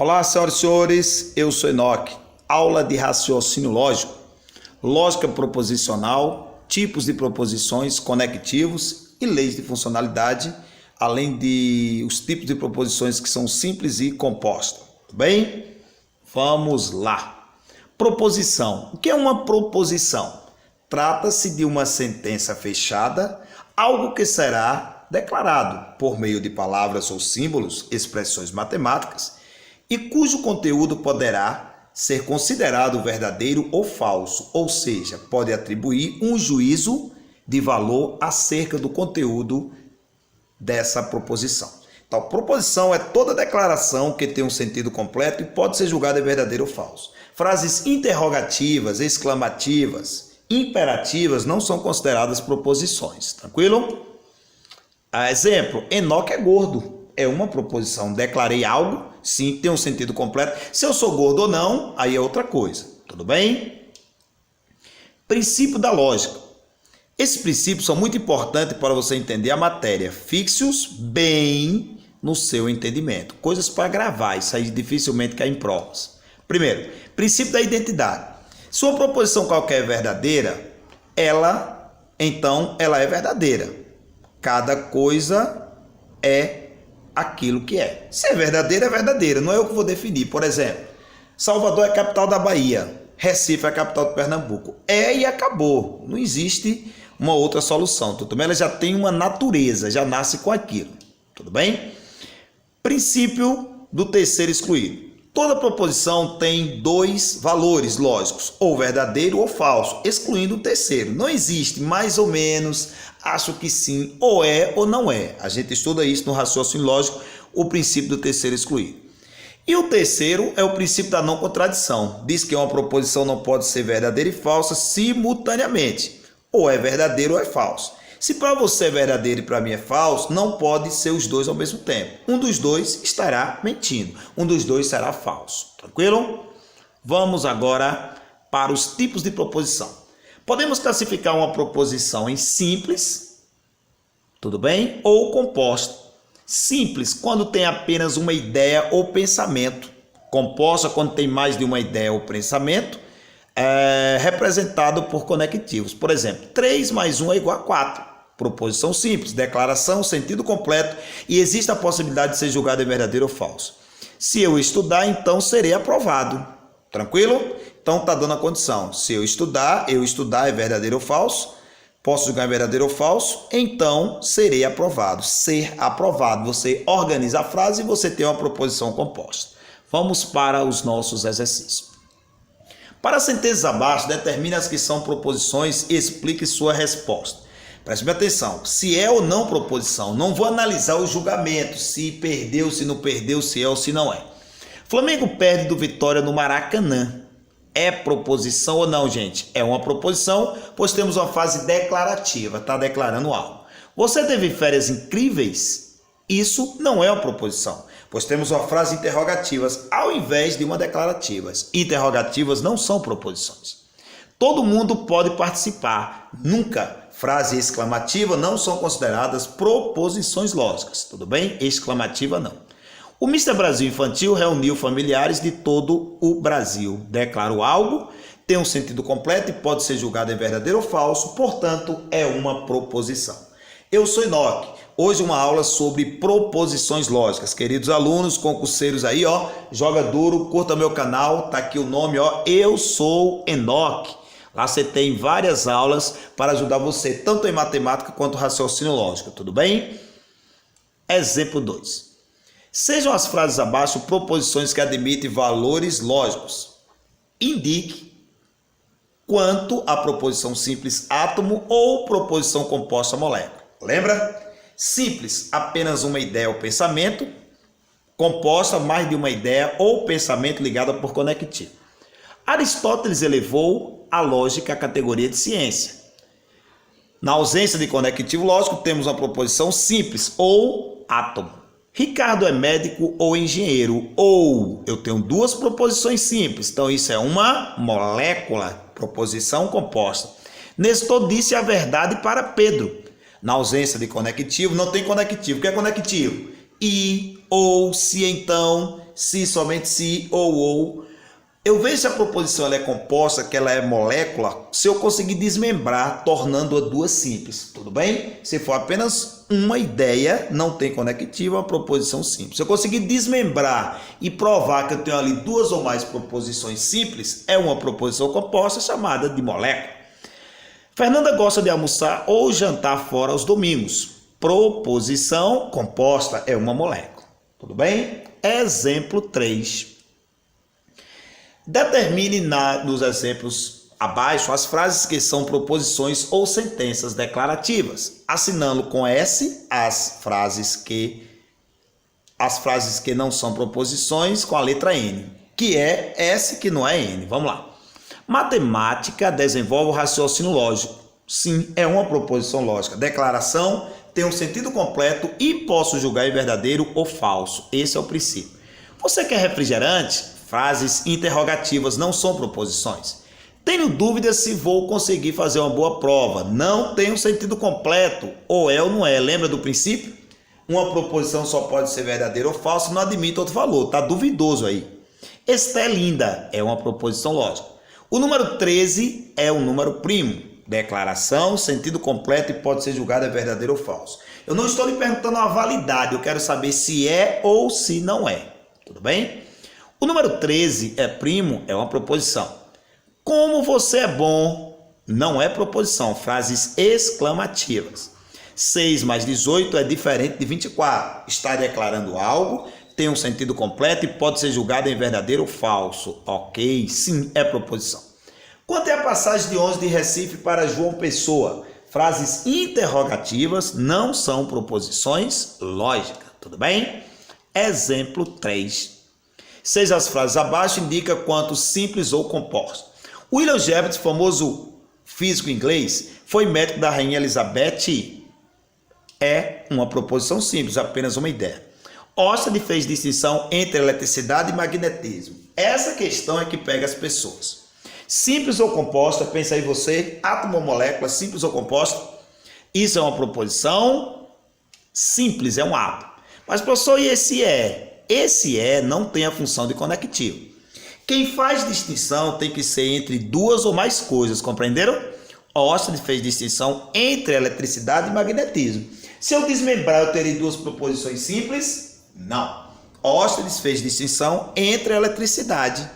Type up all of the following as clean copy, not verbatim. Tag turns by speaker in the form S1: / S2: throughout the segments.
S1: Olá, senhoras e senhores, eu sou Enoque. Aula de raciocínio lógico, lógica proposicional, tipos de proposições, conectivos e leis de funcionalidade, além de os tipos de proposições que são simples e compostas. Tudo bem? Vamos lá. Proposição. O que é uma proposição? Trata-se de uma sentença fechada, algo que será declarado por meio de palavras ou símbolos, expressões matemáticas, e cujo conteúdo poderá ser considerado verdadeiro ou falso, ou seja, pode atribuir um juízo de valor acerca do conteúdo dessa proposição. Então, proposição é toda declaração que tem um sentido completo e pode ser julgada verdadeiro ou falso. Frases interrogativas, exclamativas, imperativas não são consideradas proposições, tranquilo? Exemplo, Enoque é gordo. É uma proposição. Declarei algo, sim, tem um sentido completo. Se eu sou gordo ou não, aí é outra coisa. Tudo bem? Princípio da lógica. Esses princípios são muito importantes para você entender a matéria. Fixe-os bem no seu entendimento. Coisas para gravar, isso aí dificilmente cai em provas. Primeiro, princípio da identidade. Se uma proposição qualquer é verdadeira, ela é verdadeira. Cada coisa é aquilo que é. Se é verdadeira, não é eu que vou definir. Por exemplo, Salvador é a capital da Bahia, Recife é a capital de Pernambuco. É e acabou. Não existe uma outra solução. Tudo bem? Ela já tem uma natureza, já nasce com aquilo. Tudo bem? Princípio do terceiro excluído. Toda proposição tem dois valores lógicos, ou verdadeiro ou falso, excluindo o terceiro. Não existe mais ou menos, acho que sim, ou é ou não é. A gente estuda isso no raciocínio lógico, o princípio do terceiro excluído. E o terceiro é o princípio da não contradição. Diz que uma proposição não pode ser verdadeira e falsa simultaneamente. Ou é verdadeiro ou é falso. Se para você é verdadeiro e para mim é falso, não pode ser os dois ao mesmo tempo. Um dos dois estará mentindo. Um dos dois será falso. Tranquilo? Vamos agora para os tipos de proposição. Podemos classificar uma proposição em simples, tudo bem? Ou composta. Simples, quando tem apenas uma ideia ou pensamento. Composta, quando tem mais de uma ideia ou pensamento. Representado por conectivos. Por exemplo, 3 mais 1 é igual a 4. Proposição simples, declaração, sentido completo e existe a possibilidade de ser julgado verdadeiro ou falso. Se eu estudar, então serei aprovado. Tranquilo? Então está dando a condição. Se eu estudar é verdadeiro ou falso. Posso julgar verdadeiro ou falso, então serei aprovado. Ser aprovado, você organiza a frase e você tem uma proposição composta. Vamos para os nossos exercícios. Para as sentenças abaixo, determine as que são proposições e explique sua resposta. Preste bem atenção, se é ou não proposição, não vou analisar o julgamento, se perdeu, se não perdeu, se é ou se não é. Flamengo perde do Vitória no Maracanã. É proposição ou não, gente? É uma proposição, pois temos uma fase declarativa, está declarando algo. Você teve férias incríveis? Isso não é uma proposição, pois temos uma frase interrogativas ao invés de uma declarativa. Interrogativas não são proposições. Todo mundo pode participar, nunca. Frase exclamativa não são consideradas proposições lógicas, tudo bem? Exclamativa não. O Mister Brasil Infantil reuniu familiares de todo o Brasil. Declarou algo, tem um sentido completo e pode ser julgado em verdadeiro ou falso, portanto, é uma proposição. Eu sou Enoque. Hoje uma aula sobre proposições lógicas. Queridos alunos, concurseiros aí, joga duro, curta meu canal, tá aqui o nome, Eu sou Enoque. Lá você tem várias aulas para ajudar você, tanto em matemática quanto raciocínio lógico, tudo bem? Exemplo 2. Sejam as frases abaixo proposições que admitem valores lógicos. Indique quanto a proposição simples átomo ou proposição composta molécula. Lembra? Simples, apenas uma ideia ou pensamento. Composta, mais de uma ideia ou pensamento ligada por conectivo. Aristóteles elevou a lógica à categoria de ciência. Na ausência de conectivo lógico, temos uma proposição simples ou átomo. Ricardo é médico ou engenheiro, ou eu tenho duas proposições simples, então isso é uma molécula, proposição composta. Nestor disse a verdade para Pedro. Na ausência de conectivo, não tem conectivo. O que é conectivo? E, ou, se, então, se, somente se, ou. Eu vejo se a proposição ela é composta, que ela é molécula, se eu conseguir desmembrar, tornando-a duas simples, tudo bem? Se for apenas uma ideia, não tem conectivo, é uma proposição simples. Se eu conseguir desmembrar e provar que eu tenho ali duas ou mais proposições simples, é uma proposição composta chamada de molécula. Fernanda gosta de almoçar ou jantar fora aos domingos. Proposição composta é uma molécula, tudo bem? Exemplo 3. Determine nos exemplos abaixo as frases que são proposições ou sentenças declarativas, assinando com S as frases que não são proposições com a letra N, que é S que não é N. Vamos lá. Matemática desenvolve o raciocínio lógico. Sim, é uma proposição lógica. Declaração tem um sentido completo e posso julgar em verdadeiro ou falso. Esse é o princípio. Você quer refrigerante? Frases interrogativas não são proposições. Tenho dúvidas se vou conseguir fazer uma boa prova. Não tem um sentido completo. Ou é ou não é. Lembra do princípio? Uma proposição só pode ser verdadeira ou falsa, não admite outro valor. Está duvidoso aí. Esta é linda. É uma proposição lógica. O número 13 é um número primo. Declaração, sentido completo e pode ser julgado verdadeiro ou falso. Eu não estou lhe perguntando a validade. Eu quero saber se é ou se não é. Tudo bem? O número 13 é primo, é uma proposição. Como você é bom, não é proposição, frases exclamativas. 6 mais 18 é diferente de 24. Está declarando algo, tem um sentido completo e pode ser julgado em verdadeiro ou falso. Ok, sim, é proposição. Quanto é a passagem de 11 de Recife para João Pessoa? Frases interrogativas não são proposições lógicas, tudo bem? Exemplo 3. Seja as frases abaixo, indica quanto simples ou composto. William James, famoso físico inglês, foi médico da Rainha Elizabeth. É uma proposição simples, apenas uma ideia. Austin fez distinção entre eletricidade e magnetismo. Essa questão é que pega as pessoas. Simples ou composta, pensa aí você, átomo ou molécula, simples ou composta. Isso é uma proposição simples, é um átomo. Mas, professor, e esse é? Esse não tem a função de conectivo. Quem faz distinção tem que ser entre duas ou mais coisas, compreenderam? Austin fez distinção entre eletricidade e magnetismo. Se eu desmembrar, eu terei duas proposições simples? Não. Austin fez distinção entre eletricidade,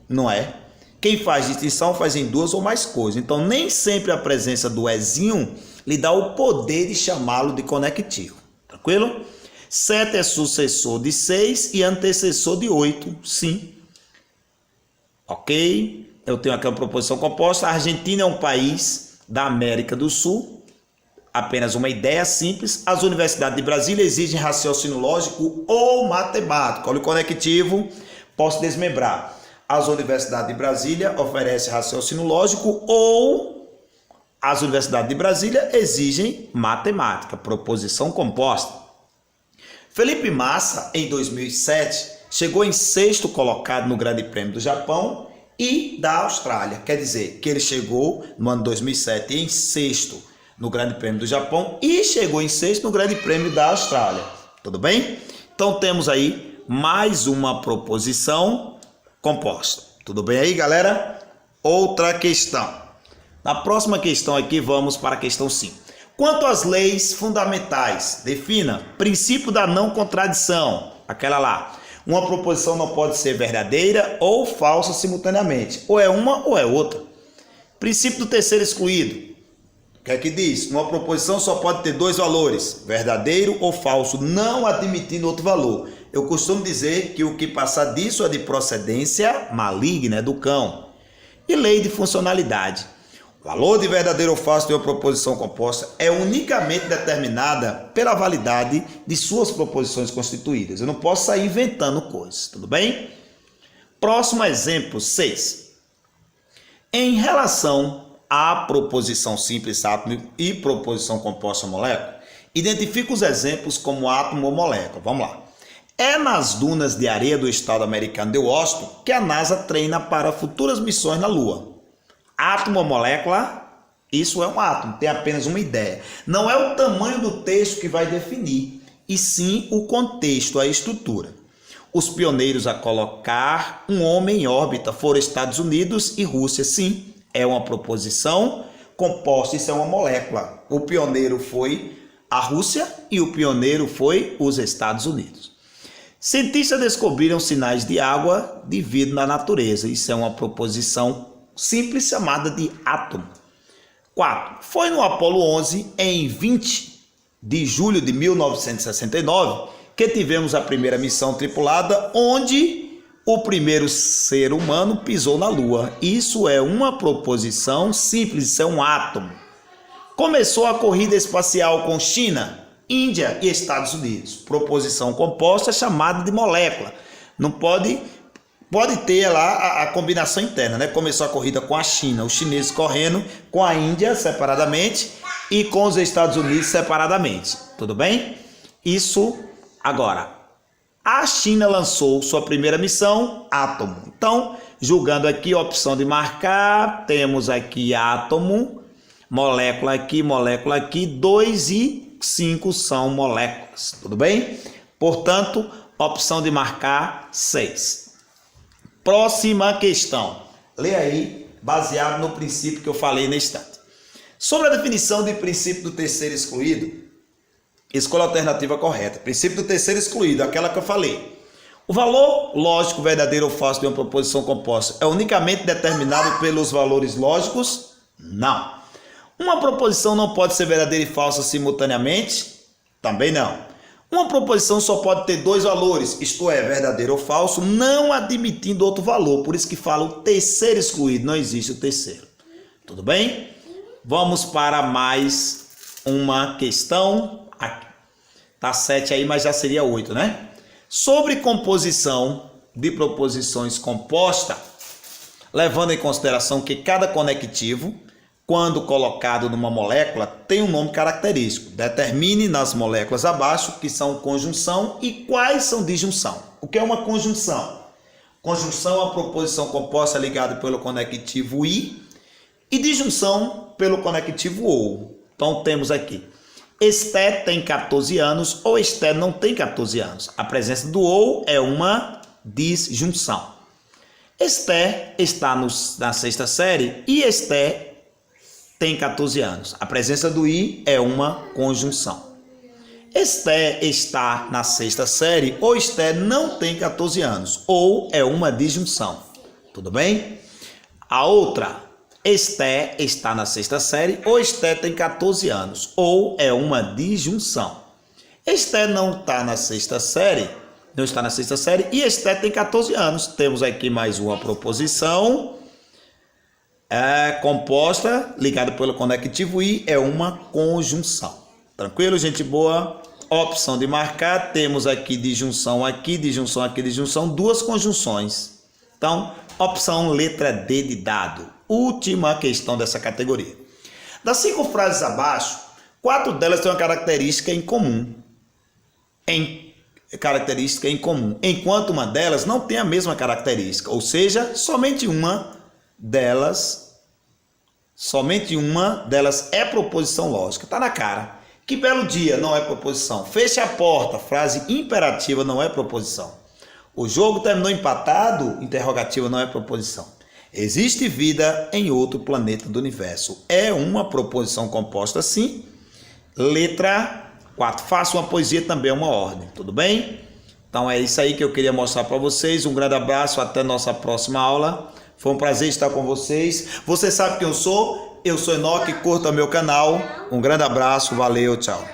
S1: não é? Quem faz distinção faz em duas ou mais coisas. Então, nem sempre a presença do ezinho lhe dá o poder de chamá-lo de conectivo. Tranquilo? 7 é sucessor de 6 e antecessor de 8, sim. Ok? Eu tenho aqui uma proposição composta. A Argentina é um país da América do Sul. Apenas uma ideia simples. As universidades de Brasília exigem raciocínio lógico ou matemático. Olha o conectivo, posso desmembrar. As universidades de Brasília oferecem raciocínio lógico ou as universidades de Brasília exigem matemática. Proposição composta. Felipe Massa, em 2007, chegou em 6º colocado no Grande Prêmio do Japão e da Austrália. Quer dizer, que ele chegou no ano 2007 em 6º no Grande Prêmio do Japão e chegou em 6º no Grande Prêmio da Austrália. Tudo bem? Então temos aí mais uma proposição composta. Tudo bem aí, galera? Outra questão. Na próxima questão aqui, vamos para a questão 5. Quanto às leis fundamentais, defina princípio da não contradição, aquela lá. Uma proposição não pode ser verdadeira ou falsa simultaneamente, ou é uma ou é outra. Princípio do terceiro excluído. O que é que diz? Uma proposição só pode ter dois valores, verdadeiro ou falso, não admitindo outro valor. Eu costumo dizer que o que passar disso é de procedência maligna, é do cão. E lei de funcionalidade. O valor de verdadeiro ou falso de uma proposição composta é unicamente determinada pela validade de suas proposições constituídas. Eu não posso sair inventando coisas, tudo bem? Próximo exemplo, 6. Em relação à proposição simples átomo e proposição composta molécula, identifica os exemplos como átomo ou molécula. Vamos lá. É nas dunas de areia do estado americano de Washington que a NASA treina para futuras missões na Lua. Átomo ou molécula, isso é um átomo, tem apenas uma ideia. Não é o tamanho do texto que vai definir, e sim o contexto, a estrutura. os pioneiros a colocar um homem em órbita foram Estados Unidos e Rússia. Sim, é uma proposição composta, isso é uma molécula. O pioneiro foi a Rússia e o pioneiro foi os Estados Unidos. Cientistas descobriram sinais de água de vida na natureza. Isso é uma proposição simples chamada de átomo. 4. Foi no Apolo 11, em 20 de julho de 1969, que tivemos a primeira missão tripulada, onde o primeiro ser humano pisou na Lua. Isso é uma proposição simples, isso é um átomo. Começou a corrida espacial com China, Índia e Estados Unidos. Proposição composta chamada de molécula. Não pode ter lá a combinação interna, né? Começou a corrida com a China, os chineses correndo com a Índia separadamente e com os Estados Unidos separadamente. Tudo bem? Isso agora. A China lançou sua primeira missão, átomo. Então, julgando aqui a opção de marcar, temos aqui átomo, molécula aqui, 2 e 5 são moléculas, tudo bem? Portanto, opção de marcar 6. Próxima questão. Lê aí, baseado no princípio que eu falei na instante. Sobre a definição de princípio do terceiro excluído, escolha a alternativa correta. Princípio do terceiro excluído, aquela que eu falei. O valor lógico verdadeiro ou falso de uma proposição composta é unicamente determinado pelos valores lógicos? Não. Uma proposição não pode ser verdadeira e falsa simultaneamente? Também não. Uma proposição só pode ter dois valores, isto é, verdadeiro ou falso, não admitindo outro valor. Por isso que fala o terceiro excluído, não existe o terceiro. Tudo bem? Vamos para mais uma questão. Aqui. Tá 7 aí, mas já seria 8, né? Sobre composição de proposições composta, levando em consideração que cada conectivo, quando colocado numa molécula, tem um nome característico. Determine nas moléculas abaixo que são conjunção e quais são disjunção. O que é uma conjunção? Conjunção é uma proposição composta ligada pelo conectivo I e disjunção pelo conectivo OU. Então temos aqui, Esté tem 14 anos ou Esté não tem 14 anos. A presença do OU é uma disjunção. Esté está na sexta série e Esté tem 14 anos. A presença do I é uma conjunção. Esté está na sexta série ou Esté não tem 14 anos. Ou é uma disjunção. Tudo bem? A outra, Esté está na sexta série ou Esté tem 14 anos. Ou é uma disjunção. Esté não está na sexta série, e Esté tem 14 anos. Temos aqui mais uma proposição composta, ligada pelo conectivo I, é uma conjunção. Tranquilo, gente boa? Opção de marcar, temos aqui disjunção aqui, disjunção aqui, disjunção, duas conjunções. Então, opção letra D de dado. Última questão dessa categoria. Das 5 frases abaixo, 4 delas têm uma característica em comum. Enquanto uma delas não tem a mesma característica, ou seja, somente uma delas é proposição lógica. Está na cara. Que belo dia não é proposição. Feche a porta, frase imperativa, não é proposição. O jogo terminou empatado, interrogativa, não é proposição. Existe vida em outro planeta do universo. É uma proposição composta sim. Letra 4. Faça uma poesia também, é uma ordem. Tudo bem? Então é isso aí que eu queria mostrar para vocês. Um grande abraço, até nossa próxima aula. Foi um prazer estar com vocês. Você sabe quem eu sou? Eu sou Enoque, curta meu canal. Um grande abraço, valeu, tchau.